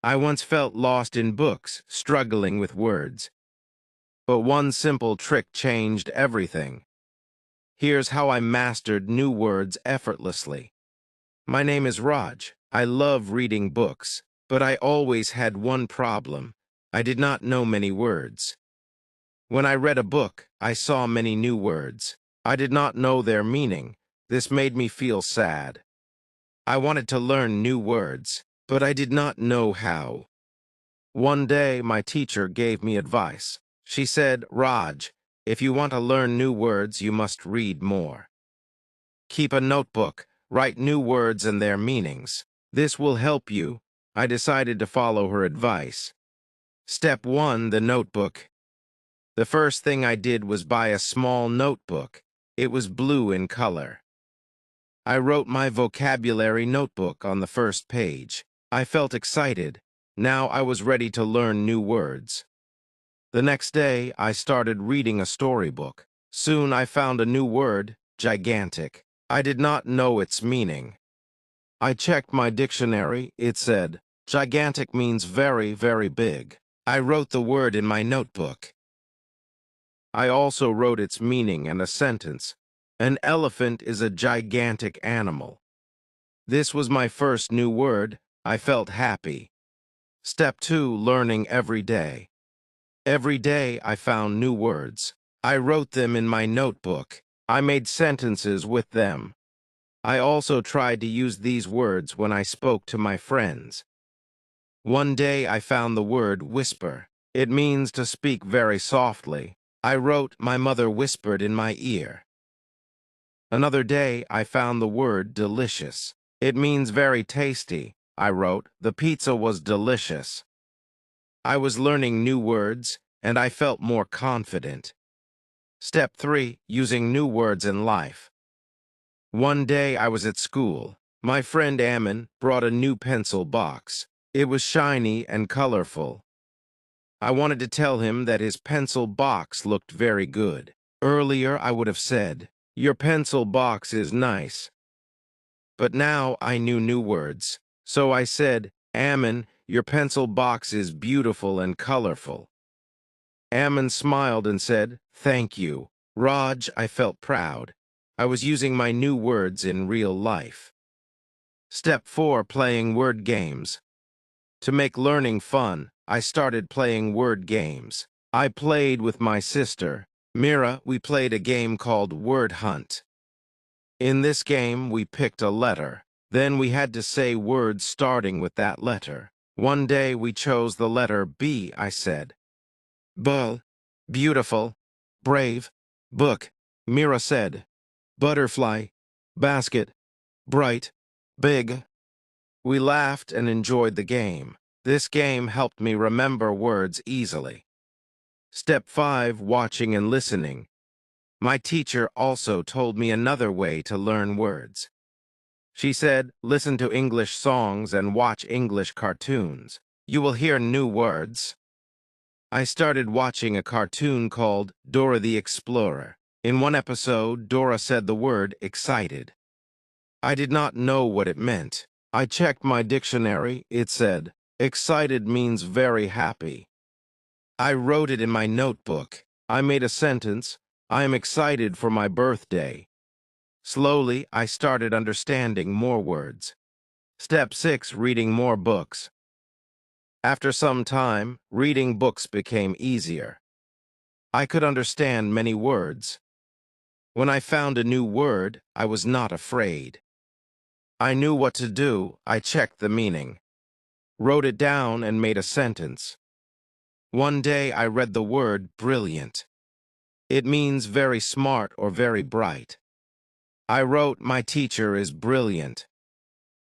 I once felt lost in books, struggling with words. But one simple trick changed everything. Here's how I mastered new words effortlessly. My name is Raj. I love reading books, but I always had one problem. I did not know many words. When I read a book, I saw many new words. I did not know their meaning. This made me feel sad. I wanted to learn new words, but I did not know how. One day, my teacher gave me advice. She said, Raj, if you want to learn new words, you must read more. Keep a notebook, write new words and their meanings. This will help you. I decided to follow her advice. Step 1, the notebook. The first thing I did was buy a small notebook. It was blue in color. I wrote my vocabulary notebook on the first page. I felt excited. Now I was ready to learn new words. The next day, I started reading a storybook. Soon I found a new word, gigantic. I did not know its meaning. I checked my dictionary. It said, gigantic means very, very big. I wrote the word in my notebook. I also wrote its meaning and a sentence. An elephant is a gigantic animal. This was my first new word. I felt happy. Step 2, learning every day. Every day I found new words. I wrote them in my notebook. I made sentences with them. I also tried to use these words when I spoke to my friends. One day I found the word whisper. It means to speak very softly. I wrote, my mother whispered in my ear. Another day I found the word delicious. It means very tasty. I wrote, the pizza was delicious. I was learning new words, and I felt more confident. Step 3, using new words in life. One day I was at school. My friend Ammon brought a new pencil box. It was shiny and colorful. I wanted to tell him that his pencil box looked very good. Earlier I would have said, your pencil box is nice. But now I knew new words. So I said, Ammon, your pencil box is beautiful and colorful. Ammon smiled and said, thank you. Raj, I felt proud. I was using my new words in real life. Step 4, playing word games. To make learning fun, I started playing word games. I played with my sister, Mira. We played a game called Word Hunt. In this game, we picked a letter. Then we had to say words starting with that letter. One day we chose the letter B. I said, Bull, beautiful, brave, book. Mira said, butterfly, basket, bright, big. We laughed and enjoyed the game. This game helped me remember words easily. Step 5, watching and listening. My teacher also told me another way to learn words. She said, listen to English songs and watch English cartoons. You will hear new words. I started watching a cartoon called Dora the Explorer. In one episode, Dora said the word excited. I did not know what it meant. I checked my dictionary. It said, excited means very happy. I wrote it in my notebook. I made a sentence, I am excited for my birthday. Slowly, I started understanding more words. Step 6, reading more books. After some time, reading books became easier. I could understand many words. When I found a new word, I was not afraid. I knew what to do. I checked the meaning, wrote it down, and made a sentence. One day I read the word brilliant. It means very smart or very bright. I wrote, my teacher is brilliant.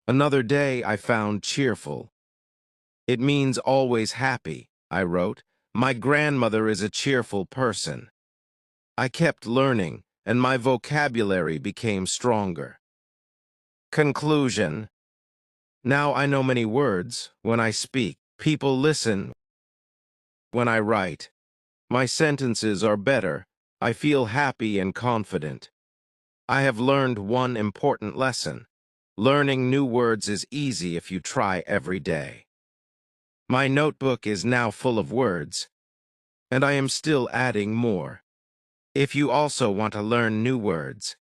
Another day I found cheerful. It means always happy. I wrote, my grandmother is a cheerful person. I kept learning, and my vocabulary became stronger. Conclusion. Now I know many words. When I speak, people listen. When I write, my sentences are better. I feel happy and confident. I have learned one important lesson. Learning new words is easy if you try every day. My notebook is now full of words, and I am still adding more. If you also want to learn new words,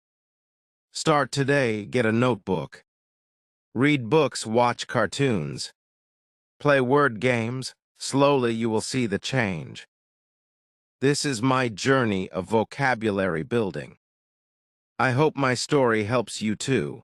start today, get a notebook. Read books, watch cartoons. Play word games. Slowly you will see the change. This is my journey of vocabulary building. I hope my story helps you too.